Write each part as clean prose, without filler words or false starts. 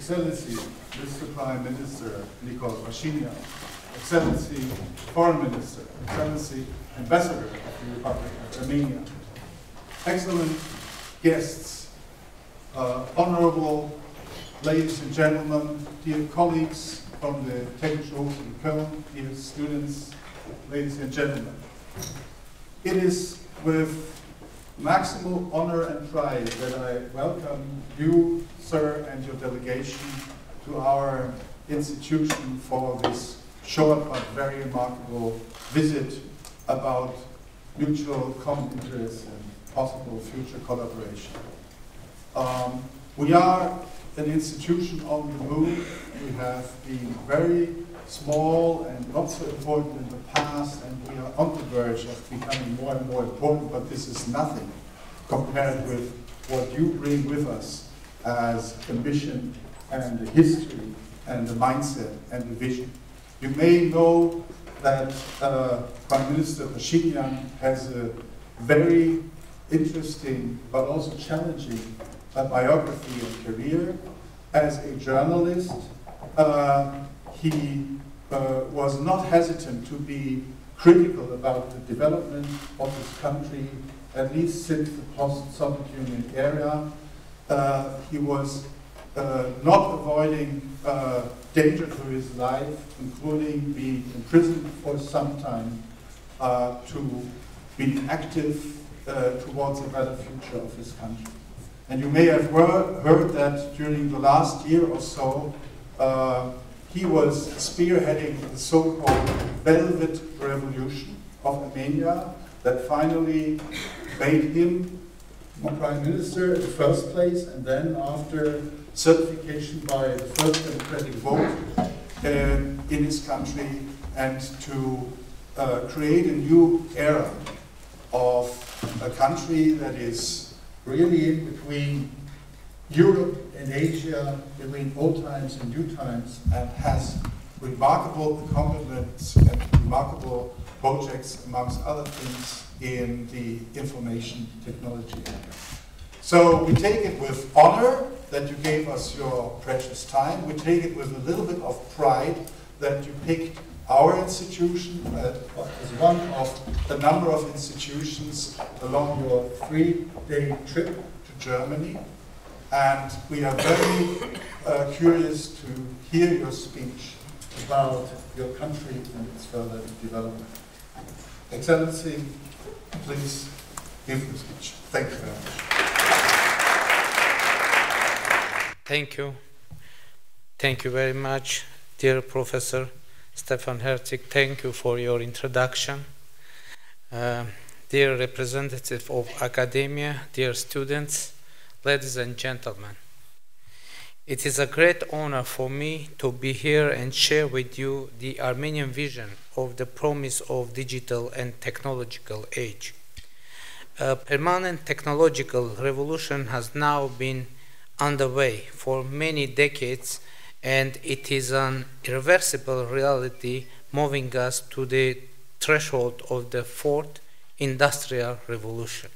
Excellency, Mr. Prime Minister Nikol Phashinyan, Excellency, Foreign Minister, Excellency, Ambassador of the Republic of Armenia, excellent guests, honorable ladies and gentlemen, dear colleagues from the Technische Hochschule Köln, dear students, ladies and gentlemen. It is with maximal honor and pride that I welcome you, sir, and your delegation to our institution for this short but very remarkable visit about mutual common interests and possible future collaboration. We are an institution on the move. We have been very small and not so important in the past, and we are on the verge of becoming more and more important, but this is nothing compared with what you bring with us as ambition and the history and the mindset and the vision. You may know that Prime Minister Phashinyan has a very interesting but also challenging biography and career. As a journalist, he was not hesitant to be critical about the development of his country, at least since the post-Soviet Union era. He was not avoiding danger to his life, including being imprisoned for some time, to be active towards a better future of his country. And you may have heard that during the last year or so, he was spearheading the so-called Velvet Revolution of Armenia that finally made him Prime Minister in the first place, and then after certification by the first democratic vote in his country, and to create a new era of a country that is really in between Europe and Asia, between old times and new times, and has remarkable accomplishments and remarkable projects, amongst other things, in the information technology area. So we take it with honor that you gave us your precious time. We take it with a little bit of pride that you picked our institution as one of the number of institutions along your 3-day trip to Germany. And we are very curious to hear your speech about your country and its further development. Excellency, please give the speech. Thank you very much. Thank you. Thank you very much, dear Professor Stefan Herzig. Thank you for your introduction. Dear representative of academia, dear students, ladies and gentlemen, it is a great honor for me to be here and share with you the Armenian vision of the promise of digital and technological age. A permanent technological revolution has now been underway for many decades, and it is an irreversible reality moving us to the threshold of the fourth industrial revolution.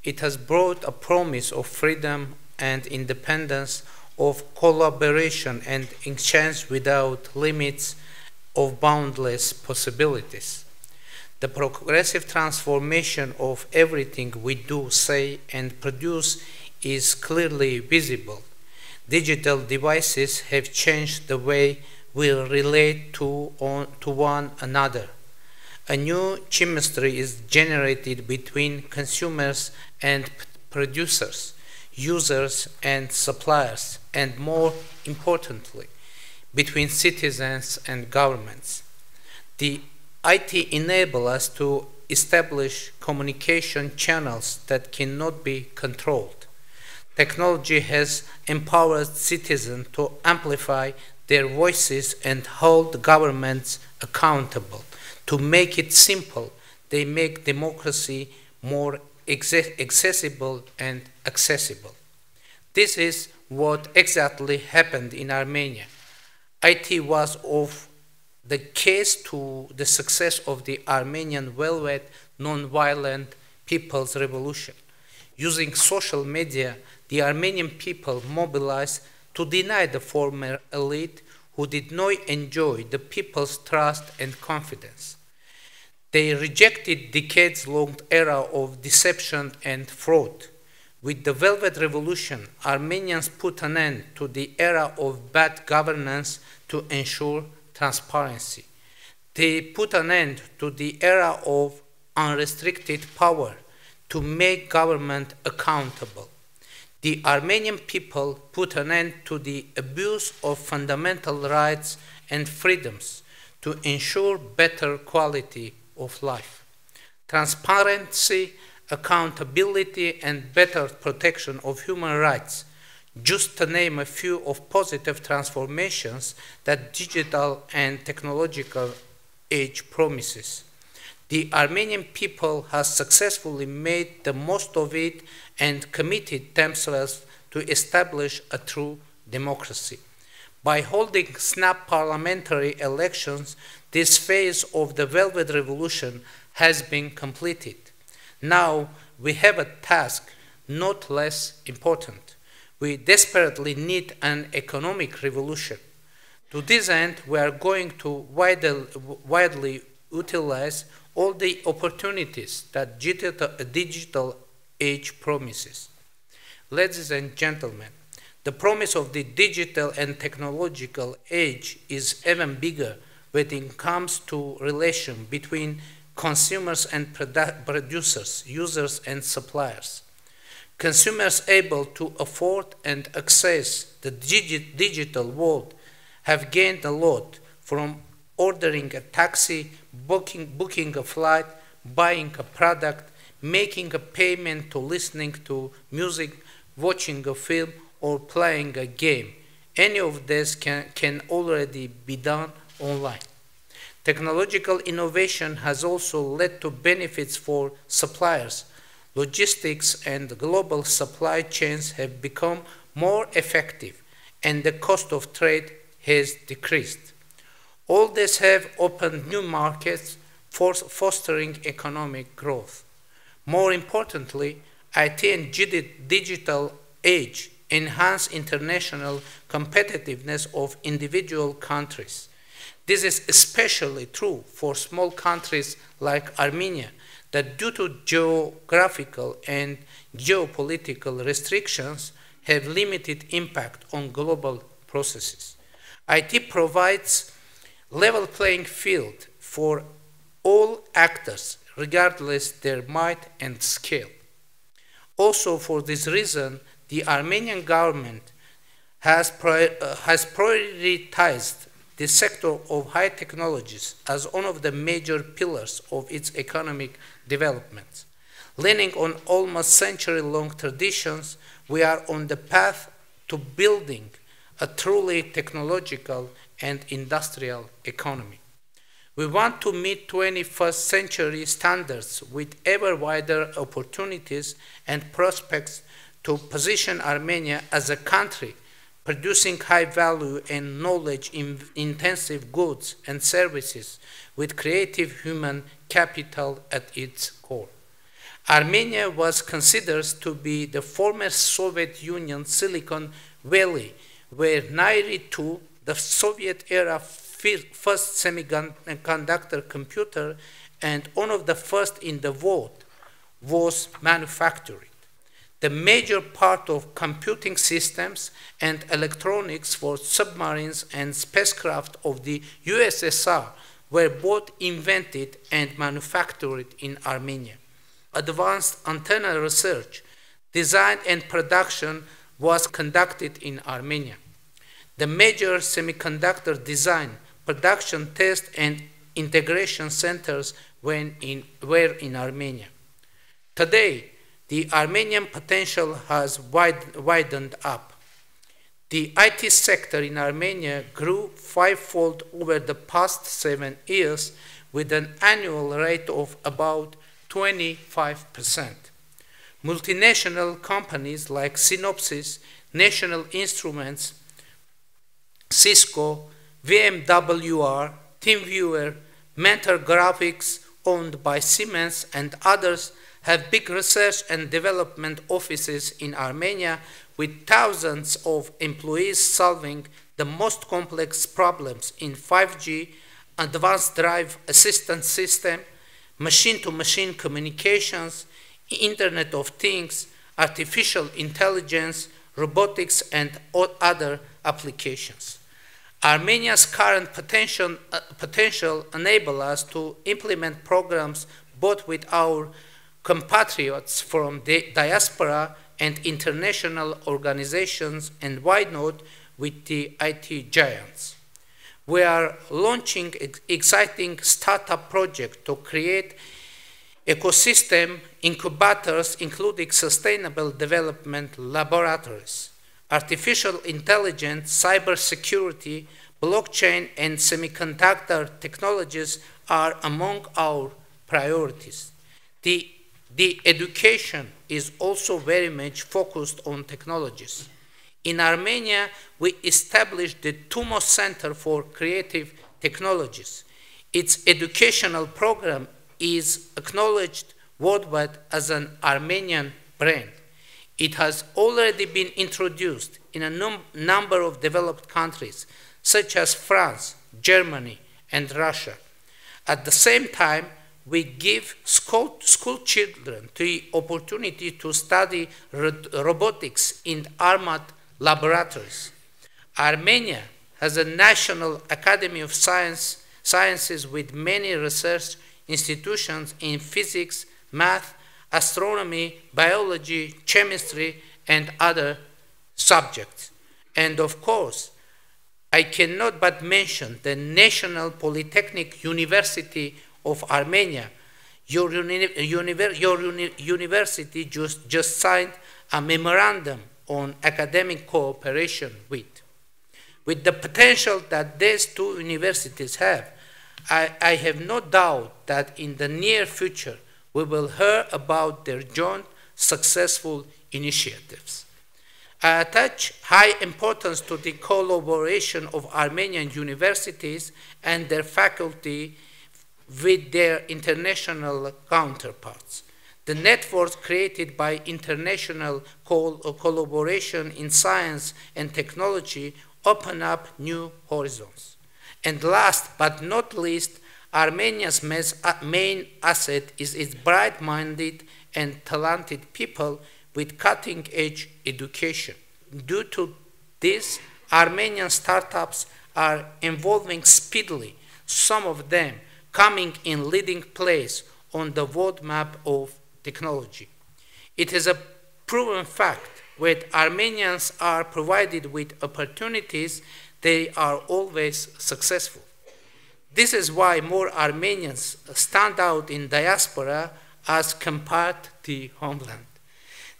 It has brought a promise of freedom and independence, of collaboration and exchange without limits, of boundless possibilities. The progressive transformation of everything we do, say, and produce is clearly visible. Digital devices have changed the way we relate to one another. A new chemistry is generated between consumers and producers, users and suppliers, and more importantly, between citizens and governments. The IT enables us to establish communication channels that cannot be controlled. Technology has empowered citizens to amplify their voices and hold governments accountable. To make it simple, they make democracy more accessible and accessible. This is what exactly happened in Armenia. IT was of the case to the success of the Armenian Velvet non-violent people's revolution. Using social media, the Armenian people mobilized to deny the former elite who did not enjoy the people's trust and confidence. They rejected decades-long era of deception and fraud. With the Velvet Revolution, Armenians put an end to the era of bad governance to ensure transparency. They put an end to the era of unrestricted power to make government accountable. The Armenian people put an end to the abuse of fundamental rights and freedoms to ensure better quality of life. Transparency, accountability, and better protection of human rights, just to name a few of positive transformations that digital and technological age promises. The Armenian people has successfully made the most of it and committed themselves to establish a true democracy. By holding snap parliamentary elections, this phase of the Velvet Revolution has been completed. Now we have a task not less important. We desperately need an economic revolution. To this end, we are going to widely utilize all the opportunities that digital age promises. Ladies and gentlemen, the promise of the digital and technological age is even bigger when it comes to relation between consumers and producers, users and suppliers. Consumers able to afford and access the digital world have gained a lot from ordering a taxi, booking a flight, buying a product, making a payment to listening to music, watching a film, or playing a game. Any of this can already be done online. Technological innovation has also led to benefits for suppliers. Logistics and global supply chains have become more effective, and the cost of trade has decreased. All this have opened new markets, fostering economic growth. More importantly, IT and digital age enhance international competitiveness of individual countries. This is especially true for small countries like Armenia that, due to geographical and geopolitical restrictions, have limited impact on global processes. IT provides level playing field for all actors, regardless their might and scale. Also, for this reason, the Armenian government has prioritized the sector of high technologies as one of the major pillars of its economic development. Leaning on almost century-long traditions, we are on the path to building a truly technological and industrial economy. We want to meet 21st century standards with ever wider opportunities and prospects to position Armenia as a country producing high value and knowledge intensive goods and services with creative human capital at its core. Armenia was considered to be the former Soviet Union Silicon Valley, where Nairi 2, the Soviet era first semiconductor computer and one of the first in the world, was manufactured. The major part of computing systems and electronics for submarines and spacecraft of the USSR were both invented and manufactured in Armenia. Advanced antenna research, design and production was conducted in Armenia. The major semiconductor design, production, test, and integration centers were in Armenia. Today, the Armenian potential has widened up. The IT sector in Armenia grew fivefold over the past 7 years with an annual rate of about 25%. Multinational companies like Synopsys, National Instruments, Cisco, VMWR, TeamViewer, Mentor Graphics, owned by Siemens, and others have big research and development offices in Armenia with thousands of employees solving the most complex problems in 5G, advanced drive assistance system, machine-to-machine communications, Internet of Things, artificial intelligence, robotics, and other applications. Armenia's current potential enable us to implement programs both with our compatriots from the diaspora and international organizations, and why not with the IT giants. We are launching exciting startup projects to create ecosystem incubators, including sustainable development laboratories. Artificial intelligence, cybersecurity, blockchain, and semiconductor technologies are among our priorities. The education is also very much focused on technologies. In Armenia, we established the TUMO Center for Creative Technologies. Its educational program is acknowledged worldwide as an Armenian brand. It has already been introduced in a number of developed countries, such as France, Germany, and Russia. At the same time, we give school children the opportunity to study robotics in armored laboratories. Armenia has a National Academy of Sciences with many research institutions in physics, math, astronomy, biology, chemistry, and other subjects. And of course, I cannot but mention the National Polytechnic University of Armenia. Your university just signed a memorandum on academic cooperation with. With the potential that these two universities have, I have no doubt that in the near future we will hear about their joint successful initiatives. I attach high importance to the collaboration of Armenian universities and their faculty with their international counterparts. The networks created by international collaboration in science and technology open up new horizons. And last but not least, Armenia's main asset is its bright-minded and talented people with cutting-edge education. Due to this, Armenian startups are evolving speedily, some of them coming in leading place on the roadmap of technology. It is a proven fact when Armenians are provided with opportunities, they are always successful. This is why more Armenians stand out in diaspora as compared to the homeland.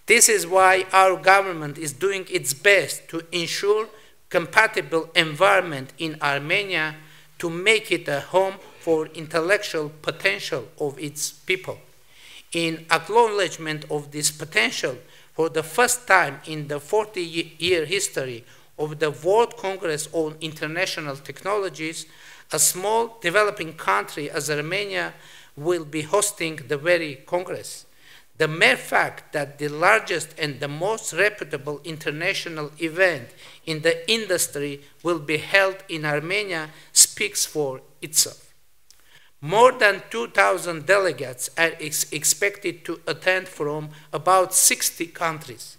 This is why our government is doing its best to ensure compatible environment in Armenia to make it a home for intellectual potential of its people. In acknowledgement of this potential, for the first time in the 40-year history of the World Congress on International Technologies, a small developing country as Armenia will be hosting the very Congress. The mere fact that the largest and the most reputable international event in the industry will be held in Armenia speaks for itself. More than 2,000 delegates are expected to attend from about 60 countries.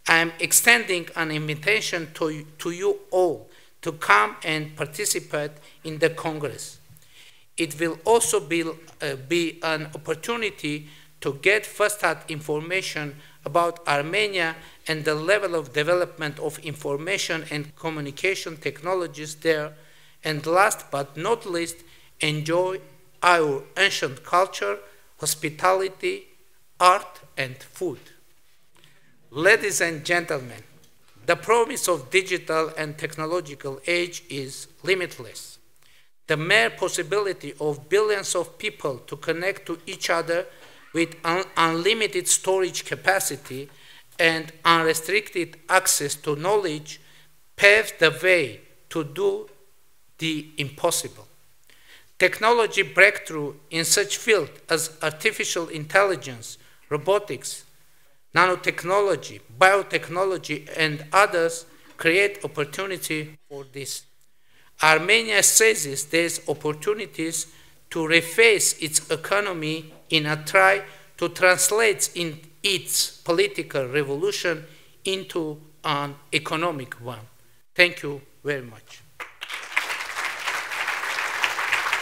I am extending an invitation to you all to come and participate in the Congress. It will also be an opportunity to get first-hand information about Armenia and the level of development of information and communication technologies there, and last but not least, enjoy our ancient culture, hospitality, art, and food. Ladies and gentlemen, the promise of digital and technological age is limitless. The mere possibility of billions of people to connect to each other with unlimited storage capacity and unrestricted access to knowledge paves the way to do the impossible. Technology breakthrough in such fields as artificial intelligence, robotics, nanotechnology, biotechnology, and others create opportunity for this. Armenia seizes these opportunities to reface its economy in a try to translate its political revolution into an economic one. Thank you very much.